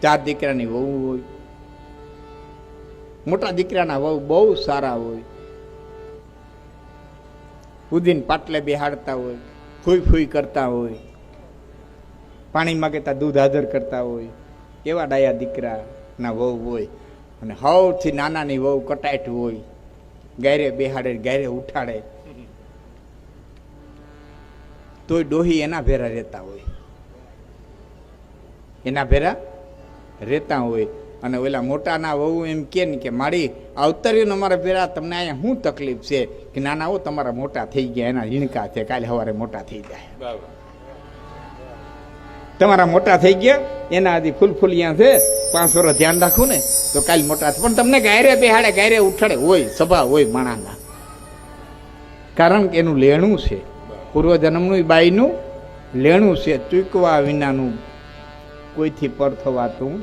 4 દીકરાની વહુ હોય, મોટા દીકરાના વહુ બહુ સારા હોય, ઉદીને પાટલે બેહાડતા હોય, ફૂઈ ફૂઈ કરતા હોય, પાણી માગેતા દૂધ હાજર કરતા હોય, એવા ડાયા દીકરાના વહુ હોય. અને સૌથી નાનાની વહુ કટાટ હોય, ગાયરે બેહાડે, ગાયરે ઉઠાડે, તોય ડોહી એના ભેરા રહેતા હોય, એના ભેરા રહેતા હોય. અને ઓલા મોટાના વહુ એમ કે ને કે મારી અવતર્યું અમારા ભેરા, તમને અહીંયા શું તકલીફ છે? કે નાના હો તમારા મોટા થઈ ગયા, એના ઝીણકા છે, કાલે સવારે મોટા થઈ જાય. તમારા મોટા થઈ ગયા, એના આદિ ફૂલફૂલિયા છે, 5 વર્ષ ધ્યાન રાખું ને તો કાલે મોટા છે. પણ તમને ગાયરે બેહાડે, ગાયરે ઉઠાડે, હોય સભા હોય માણાના, કારણ કે એનું લેણું છે, પૂર્વજન્મનું બાઈનું લેણું છે. ચૂકવા વિનાનું કોઈથી પર થવાતું